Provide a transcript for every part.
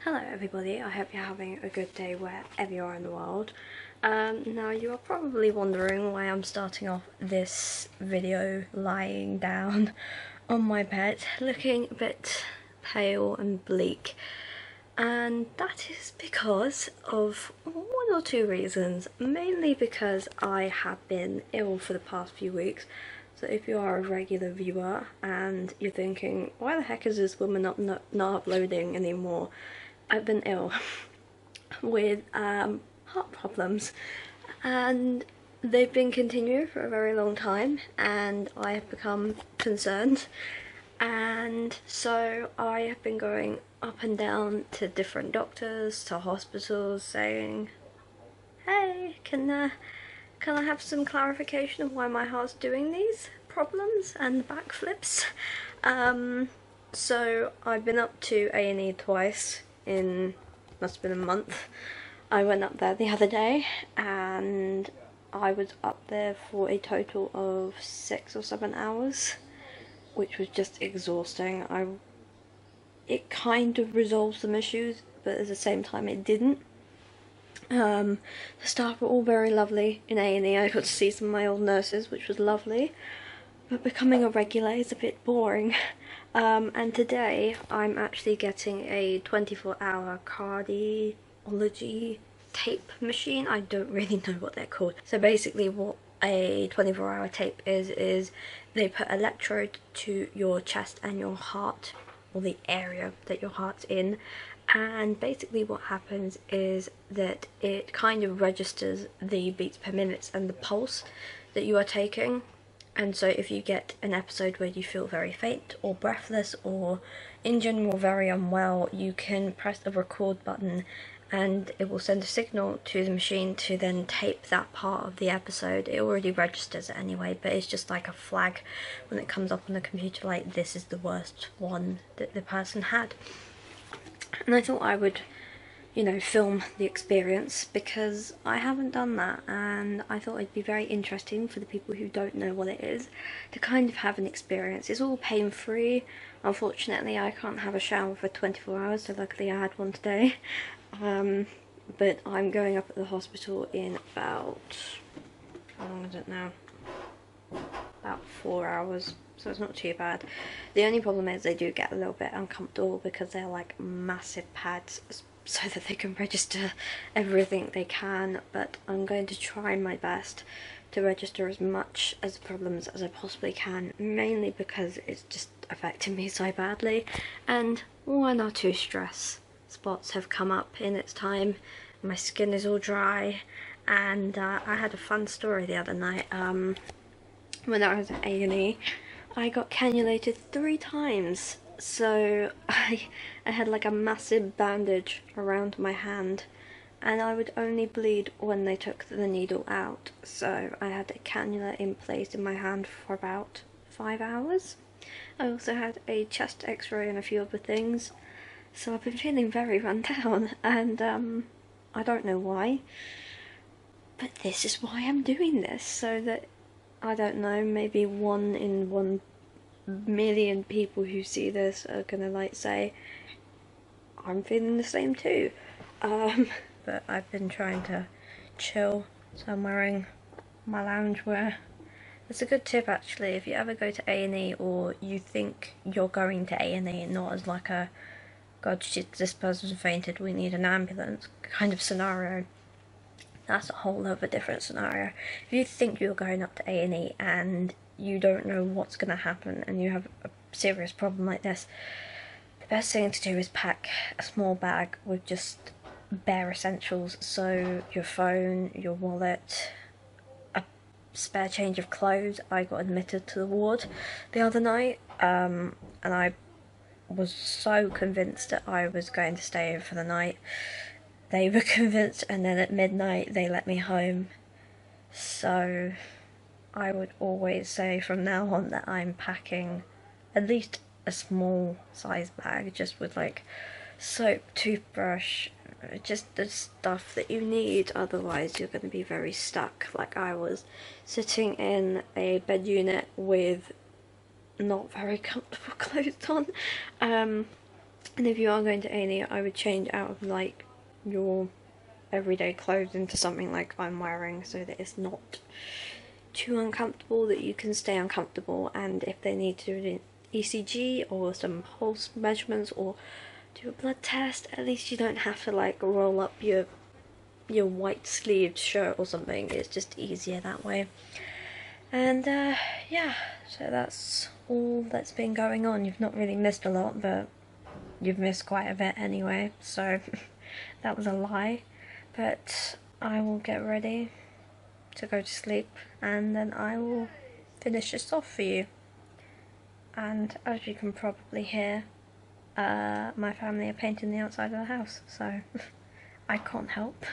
Hello everybody, I hope you're having a good day wherever you are in the world. Now you are probably wondering why I'm starting off this video lying down on my bed looking a bit pale and bleak, and that is because of one or two reasons. Mainly because I have been ill for the past few weeks. So if you are a regular viewer and you're thinking, why the heck is this woman not uploading anymore? I've been ill with heart problems, and they've been continuing for a very long time, and I have become concerned, and so I have been going up and down to different doctors, to hospitals, saying, hey, can I have some clarification of why my heart's doing these problems and backflips? So I've been up to A&E twice in, must have been a month. I went up there the other day and I was up there for a total of 6 or 7 hours, which was just exhausting. It kind of resolved some issues, but at the same time it didn't. The staff were all very lovely in A&E. I got to see some of my old nurses, which was lovely, but becoming a regular is a bit boring. And today I'm actually getting a 24-hour cardiology tape machine. I don't really know what they're called. So basically what a 24-hour tape is they put electrode to your chest and your heart, or the area that your heart's in, and basically what happens is that it kind of registers the beats per minute and the pulse that you are taking. And so if you get an episode where you feel very faint or breathless or in general very unwell, you can press the record button and it will send a signal to the machine to then tape that part of the episode. It already registers it anyway, but it's just like a flag when it comes up on the computer, like this is the worst one that the person had. And I thought I would, you know, film the experience because I haven't done that, and I thought it'd be very interesting for the people who don't know what it is to kind of have an experience. It's all pain-free. Unfortunately, I can't have a shower for 24 hours, so luckily I had one today. But I'm going up at the hospital in about, how long is it now? About 4 hours, so it's not too bad. The only problem is they do get a little bit uncomfortable because they're like massive pads, so that they can register everything they can, but I'm going to try my best to register as much as the problems as I possibly can, mainly because it's just affecting me so badly, and 1 or 2 stress spots have come up in its time. My skin is all dry, and I had a fun story the other night. When I was at A&E, I got cannulated 3 times. So I had like a massive bandage around my hand, and I would only bleed when they took the needle out. So I had a cannula in place in my hand for about 5 hours. I also had a chest x-ray and a few other things. So I've been feeling very run down, and I don't know why. But this is why I'm doing this, so that, I don't know, maybe 1 in 1 million people who see this are gonna like say, I'm feeling the same too. But I've been trying to chill, so I'm wearing my loungewear. It's a good tip actually, if you ever go to A&E or you think you're going to A&E, not as like a, God shit, this person fainted, we need an ambulance kind of scenario. That's a whole other different scenario. If you think you're going up to A&E and you don't know what's going to happen and you have a serious problem like this, the best thing to do is pack a small bag with just bare essentials. So your phone, your wallet, a spare change of clothes. I got admitted to the ward the other night, and I was so convinced that I was going to stay in for the night. They were convinced, and then at midnight they let me home. So I would always say from now on that I'm packing at least a small size bag, just with like soap, toothbrush, just the stuff that you need, otherwise you're going to be very stuck. Like I was sitting in a bed unit with not very comfortable clothes on, And if you are going to A&E, I would change out of like your everyday clothes into something like I'm wearing, so that it's not too uncomfortable, that you can stay uncomfortable. And if they need to do an ECG or some pulse measurements or do a blood test, at least you don't have to like roll up your white sleeved shirt or something. It's just easier that way. And yeah, so that's all that's been going on. You've not really missed a lot, but you've missed quite a bit anyway, so that was a lie. But I will get ready to go to sleep, and then I will finish this off for you. And as you can probably hear, my family are painting the outside of the house, so I can't help.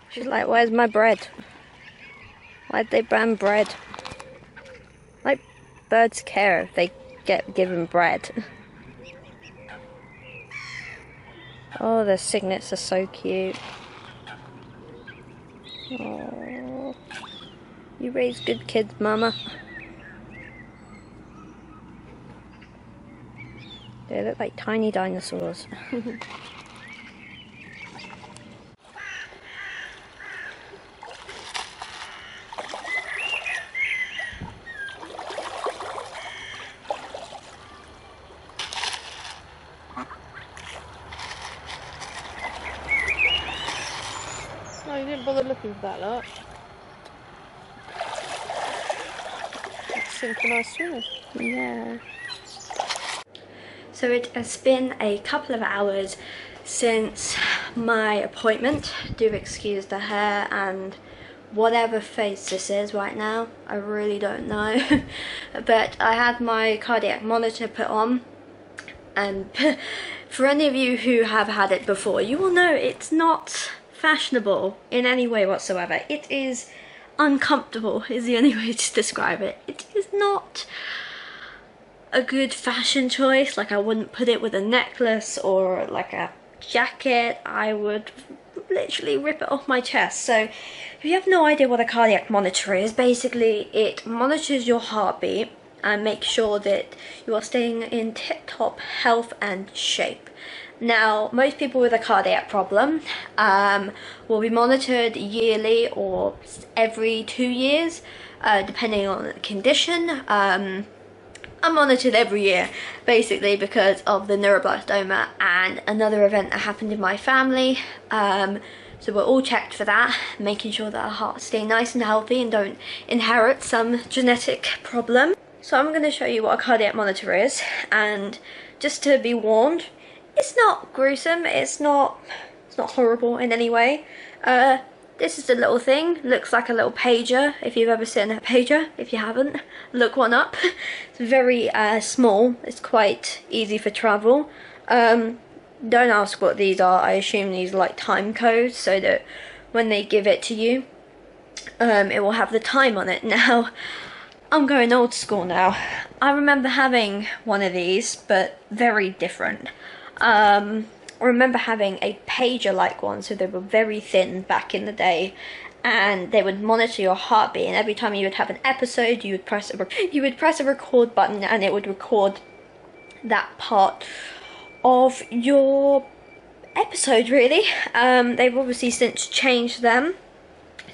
She's like, where's my bread? Why'd they ban bread? Like, birds care if they get given bread. Oh, the cygnets are so cute. Oh, you raise good kids, Mama. They look like tiny dinosaurs. No, you didn't bother looking for that lot. Synchronised swimmers. Yeah. So it has been a couple of hours since my appointment. Do excuse the hair and whatever face this is right now. I really don't know. But I had my cardiac monitor put on, and for any of you who have had it before, you will know it's not fashionable in any way whatsoever. It is uncomfortable is the only way to describe it. It is not a good fashion choice. Like, I wouldn't put it with a necklace or like a jacket. I would literally rip it off my chest. So if you have no idea what a cardiac monitor is, basically it monitors your heartbeat and makes sure that you are staying in tip-top health and shape. Now, most people with a cardiac problem will be monitored yearly or every 2 years, depending on the condition. I'm monitored every year, basically because of the neuroblastoma and another event that happened in my family. So we're all checked for that, making sure that our hearts stay nice and healthy and don't inherit some genetic problem. So I'm going to show you what a cardiac monitor is, and just to be warned, it's not gruesome, it's not horrible in any way. This is a little thing, looks like a little pager, if you've ever seen a pager. If you haven't, look one up. It's very small, it's quite easy for travel. Don't ask what these are. I assume these are like time codes, so that when they give it to you, it will have the time on it. Now, I'm going old school now. I remember having one of these, but very different. I remember having a pager-like one, so they were very thin back in the day, and they would monitor your heartbeat. And every time you would have an episode, you would press a record button, and it would record that part of your episode. Really, they've obviously since changed them.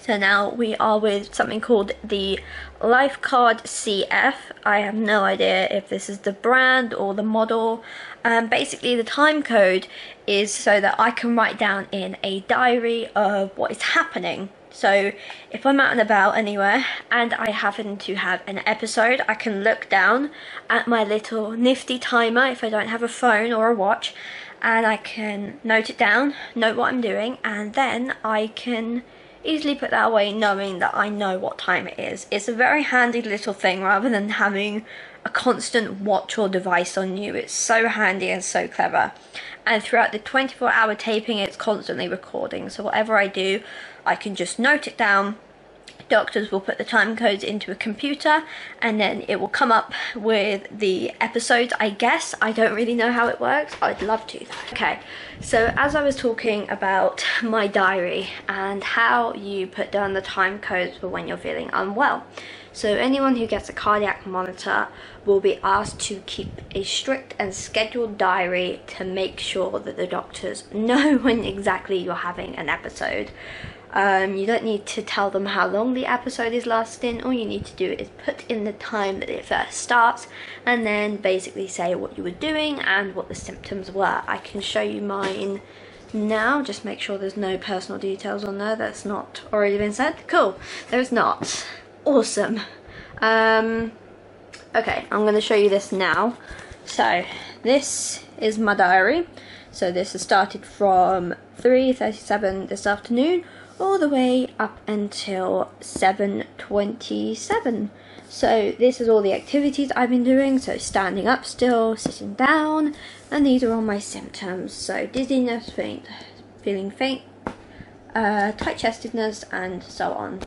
So now we are with something called the Lifecard CF. I have no idea if this is the brand or the model. Basically the time code is so that I can write down in a diary of what is happening. So if I'm out and about anywhere and I happen to have an episode, I can look down at my little nifty timer if I don't have a phone or a watch, and I can note it down, note what I'm doing, and then I can easily put that away knowing that I know what time it is. It's a very handy little thing rather than having a constant watch or device on you. It's so handy and so clever. And throughout the 24-hour taping, it's constantly recording. So whatever I do, I can just note it down doctors will put the time codes into a computer and then it will come up with the episodes, I guess. I don't really know how it works. I'd love to though. Okay, so as I was talking about my diary and how you put down the time codes for when you're feeling unwell. So anyone who gets a cardiac monitor will be asked to keep a strict and scheduled diary to make sure that the doctors know when exactly you're having an episode. You don't need to tell them how long the episode is lasting. All you need to do is put in the time that it first starts and then basically say what you were doing and what the symptoms were. I can show you mine now, just make sure there's no personal details on there that's not already been said. Cool, there's not. Awesome. Okay, I'm going to show you this now. So this is my diary. So this has started from 3:37 this afternoon all the way up until 7:27. So this is all the activities I've been doing. So standing up still, sitting down, and these are all my symptoms. So dizziness, feeling faint, tight-chestedness, and so on.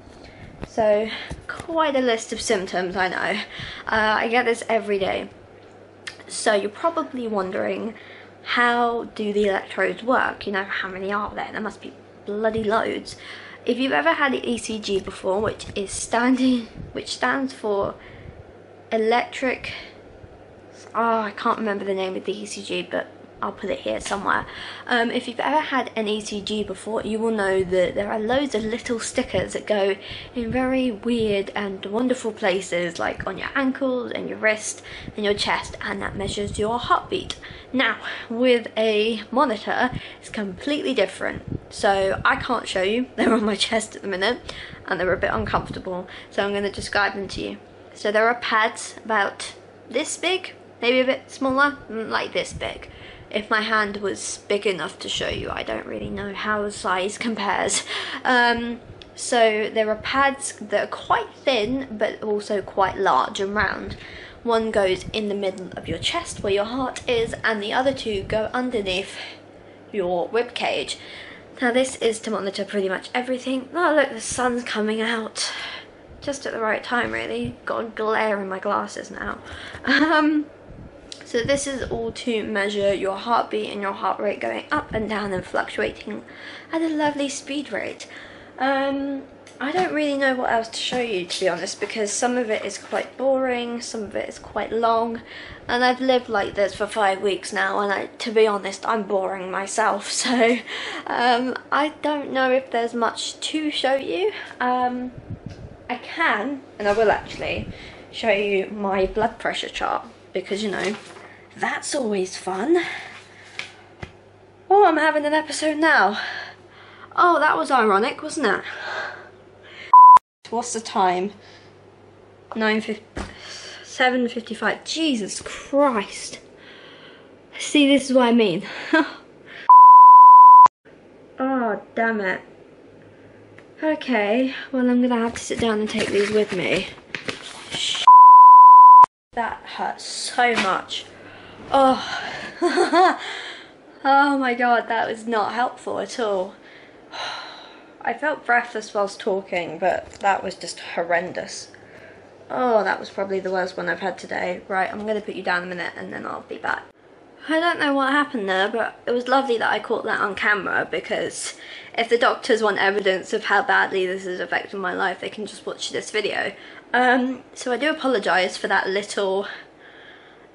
So quite a list of symptoms, I know. I get this every day. So you're probably wondering, how do the electrodes work? You know, how many are there? There must be bloody loads. If you've ever had an ECG before, which stands for electric, I can't remember the name of the ECG, but I'll put it here somewhere. If you've ever had an ECG before, you will know that there are loads of little stickers that go in very weird and wonderful places, like on your ankles and your wrist and your chest, and that measures your heartbeat. Now, with a monitor, it's completely different. So I can't show you, they're on my chest at the minute, and they're a bit uncomfortable, so I'm going to describe them to you. So there are pads about this big, maybe a bit smaller, like this big. If my hand was big enough to show you, I don't really know how size compares. So there are pads that are quite thin, but also quite large and round. One goes in the middle of your chest where your heart is, and the other two go underneath your rib cage. Now this is to monitor pretty much everything. Oh look, the sun's coming out. Just at the right time really. Got a glare in my glasses now. So this is all to measure your heartbeat and your heart rate going up and down and fluctuating at a lovely speed rate. I don't really know what else to show you, to be honest, because some of it is quite boring, some of it is quite long, and I've lived like this for 5 weeks now, and to be honest, I'm boring myself, so I don't know if there's much to show you. I can, and I will actually, show you my blood pressure chart, because, you know, that's always fun. Oh, I'm having an episode now. Oh, that was ironic, wasn't it? What's the time? 7:55. Jesus Christ. See, this is what I mean. Oh, damn it. Okay, well, I'm gonna have to sit down and take these with me. That hurts so much. Oh. Oh my god, that was not helpful at all. I felt breathless whilst talking, but that was just horrendous. Oh, that was probably the worst one I've had today. Right, I'm going to put you down a minute and then I'll be back. I don't know what happened there, but it was lovely that I caught that on camera, because if the doctors want evidence of how badly this is affecting my life, they can just watch this video. So I do apologise for that little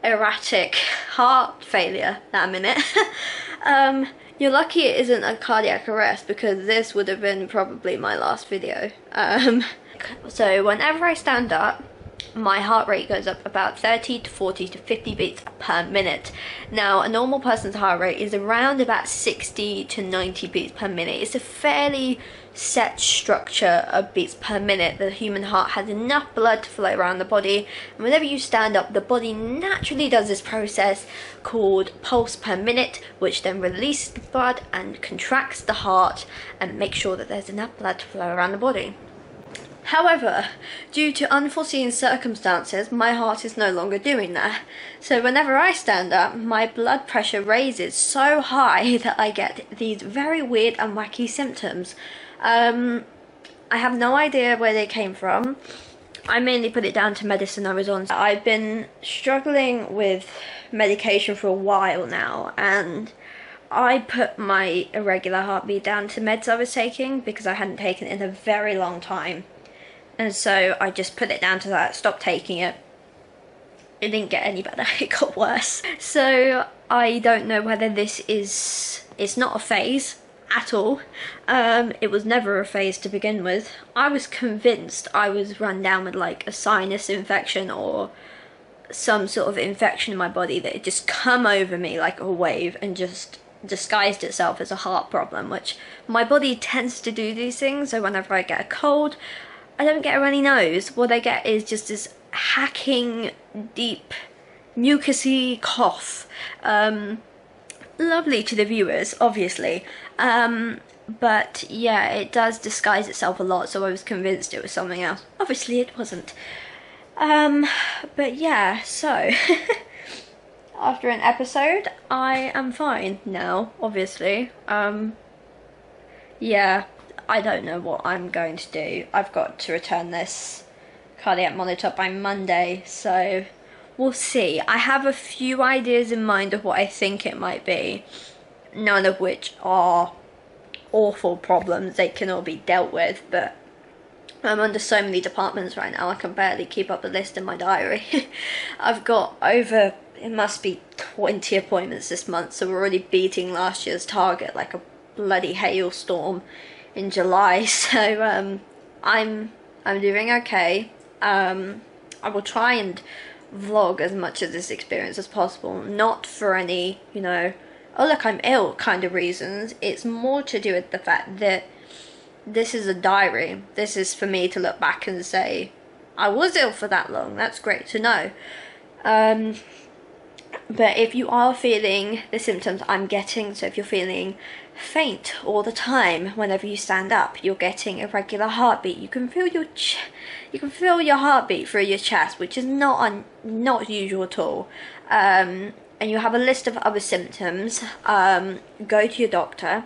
erratic heart failure that minute. You're lucky it isn't a cardiac arrest, because this would have been probably my last video. So whenever I stand up, my heart rate goes up about 30 to 40 to 50 beats per minute. Now, a normal person's heart rate is around about 60 to 90 beats per minute. It's a fairly set structure of beats per minute. The human heart has enough blood to flow around the body, and whenever you stand up, the body naturally does this process called pulse per minute, which then releases the blood and contracts the heart and makes sure that there's enough blood to flow around the body. However, due to unforeseen circumstances, my heart is no longer doing that. So whenever I stand up, my blood pressure raises so high that I get these very weird and wacky symptoms. I have no idea where they came from. I mainly put it down to medicine I was on. I've been struggling with medication for a while now, and I put my irregular heartbeat down to meds I was taking because I hadn't taken it in a very long time. And so I just put it down to that, stopped taking it. It didn't get any better, it got worse. So I don't know whether this is, it's not a phase at all. It was never a phase to begin with. I was convinced I was run down with like a sinus infection or some sort of infection in my body that had just come over me like a wave and just disguised itself as a heart problem, which my body tends to do these things. So whenever I get a cold, I don't get a runny nose. What I get is just this hacking, deep, mucusy cough. Lovely to the viewers, obviously. But yeah, it does disguise itself a lot, so I was convinced it was something else. Obviously it wasn't. But yeah, so after an episode, I am fine now, obviously. Yeah, I don't know what I'm going to do. I've got to return this cardiac monitor by Monday, so we'll see. I have a few ideas in mind of what I think it might be, none of which are awful problems. They can all be dealt with, but I'm under so many departments right now I can barely keep up the list in my diary. I've got over, it must be 20 appointments this month, so we're already beating last year's target like a bloody hailstorm in July. So I'm doing okay. I will try and vlog as much of this experience as possible, not for any, you know, oh look I'm ill kind of reasons. It's more to do with the fact that this is a diary. This is for me to look back and say, I was ill for that long, that's great to know. But if you are feeling the symptoms I'm getting, so if you're feeling faint all the time whenever you stand up, you're getting irregular heartbeat, you can feel your heartbeat through your chest, which is not usual at all. And you have a list of other symptoms, go to your doctor.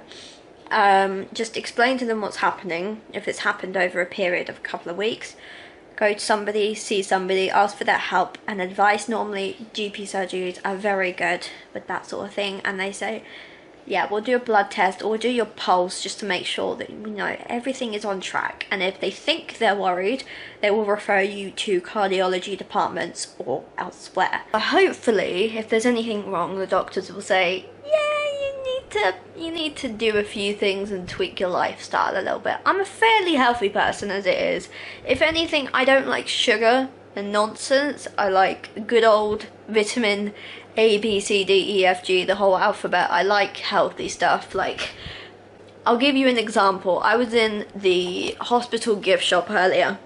Just explain to them what's happening. If it's happened over a period of a couple of weeks, go to somebody, see somebody, ask for their help and advice. Normally GP surgeries are very good with that sort of thing, and they say, yeah, we'll do a blood test or do your pulse just to make sure that, you know, everything is on track. And if they think they're worried, they will refer you to cardiology departments or elsewhere. Hopefully, if there's anything wrong, the doctors will say, yeah, you need to do a few things and tweak your lifestyle a little bit. I'm a fairly healthy person as it is. If anything, I don't like sugar and nonsense. I like good old vitamin A, B, C, D, E, F, G, the whole alphabet. I like healthy stuff. Like, I'll give you an example. I was in the hospital gift shop earlier,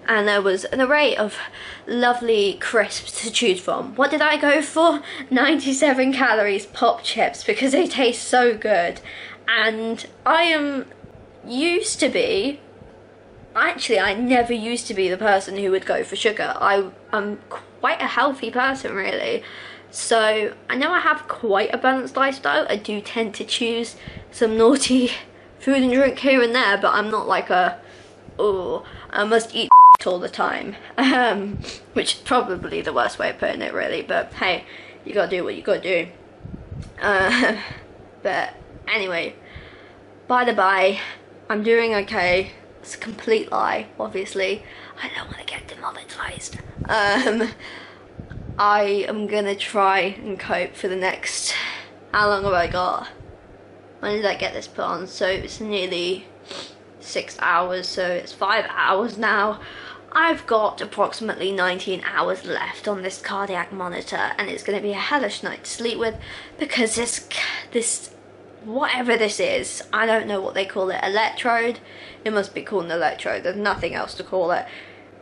and there was an array of lovely crisps to choose from. What did I go for? 97 calories pop chips, because they taste so good. And I never used to be the person who would go for sugar. I'm quite a healthy person, really. So I know I have quite a balanced lifestyle. I do tend to choose some naughty food and drink here and there, but I'm not like a, oh, I must eat all the time, which is probably the worst way of putting it, really. But hey, you gotta do what you gotta do. But anyway, by the by, I'm doing okay. It's a complete lie, obviously. I don't want to get demonetized. I am gonna try and cope for the next, how long have I got? When did I get this put on? So it's nearly 6 hours, so it's 5 hours now. I've got approximately 19 hours left on this cardiac monitor, and it's going to be a hellish night to sleep with, because this whatever this is, I don't know what they call it, electrode, it must be called an electrode, there's nothing else to call it,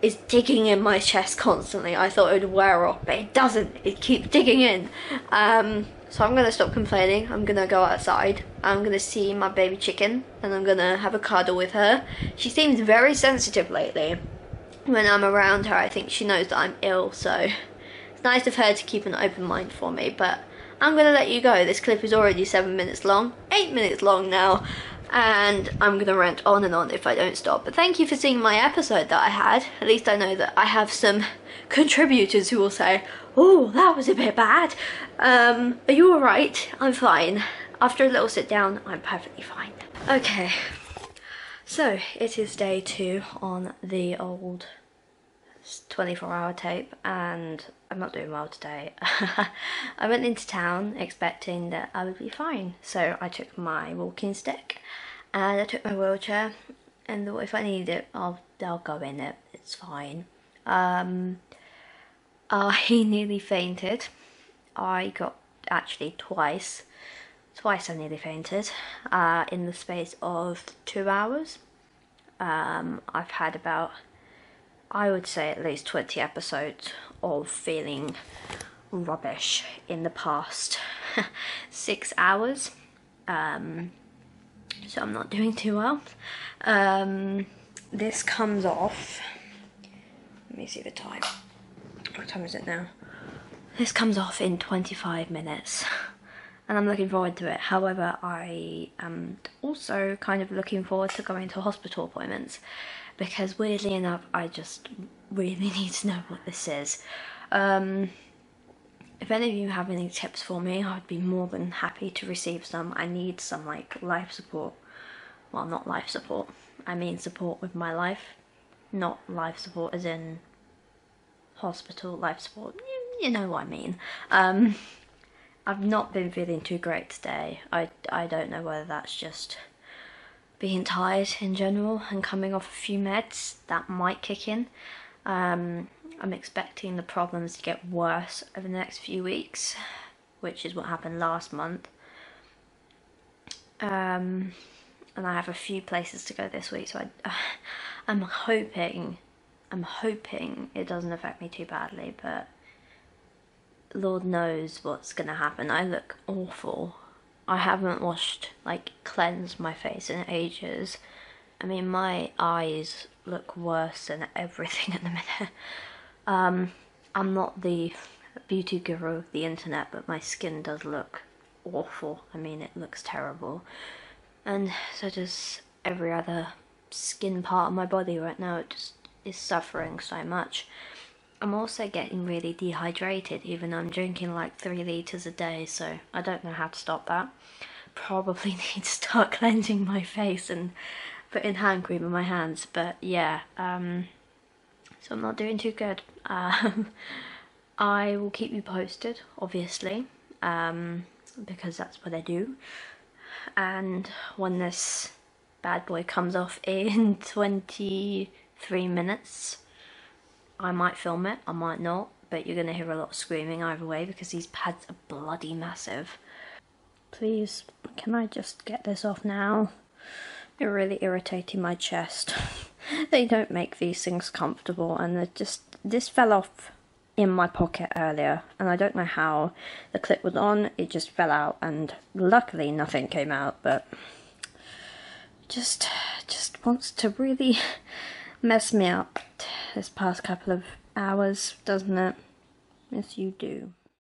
is digging in my chest constantly. I thought it would wear off, but it doesn't, it keeps digging in. So I'm going to stop complaining, I'm going to go outside, I'm going to see my baby chicken, and I'm going to have a cuddle with her. She seems very sensitive lately. When I'm around her, I think she knows that I'm ill, so it's nice of her to keep an open mind for me. But I'm going to let you go. This clip is already 7 minutes long, 8 minutes long now. and I'm gonna rant on and on if I don't stop. But thank you for seeing my episode that I had. At least I know that I have some contributors who will say, oh, that was a bit bad. Are you alright? I'm fine. After a little sit down, I'm perfectly fine. Okay, so it is day 2 on the old 24-hour tape, and I'm not doing well today. I went into town expecting that I would be fine, so I took my walking stick and I took my wheelchair and thought if I need it, I'll go in it, it's fine. I nearly fainted. I got actually twice I nearly fainted in the space of 2 hours. I've had about, I would say, at least 20 episodes of feeling rubbish in the past 6 hours. So I'm not doing too well. This comes off, let me see the time. What time is it now? This comes off in 25 minutes. And I'm looking forward to it. However, I am also kind of looking forward to going to hospital appointments, because weirdly enough, I just really need to know what this is. If any of you have any tips for me, I'd be more than happy to receive some. I need some like life support. Well, not life support. I mean support with my life. Not life support as in hospital life support. You know what I mean. I've not been feeling too great today. I don't know whether that's just being tired in general and coming off a few meds that might kick in. I'm expecting the problems to get worse over the next few weeks, which is what happened last month. And I have a few places to go this week, so I'm hoping it doesn't affect me too badly, but Lord knows what's gonna happen. I look awful. I haven't cleansed my face in ages. I mean, my eyes look worse than everything at the minute. I'm not the beauty guru of the internet, but my skin does look awful. I mean, it looks terrible. And so does every other skin part of my body right now. It just is suffering so much. I'm also getting really dehydrated, even though I'm drinking like 3 litres a day, so I don't know how to stop that. Probably need to start cleansing my face and putting hand cream in my hands, but yeah, so I'm not doing too good. I will keep you posted, obviously, because that's what I do. And when this bad boy comes off in 23 minutes, I might film it, I might not, but you're going to hear a lot of screaming either way because these pads are bloody massive. Please, can I just get this off now? You're really irritating my chest. They don't make these things comfortable, and this fell off in my pocket earlier, and I don't know how. The clip was on, it just fell out, and luckily nothing came out, but just wants to really mess me up this past couple of hours, doesn't it? Yes, you do.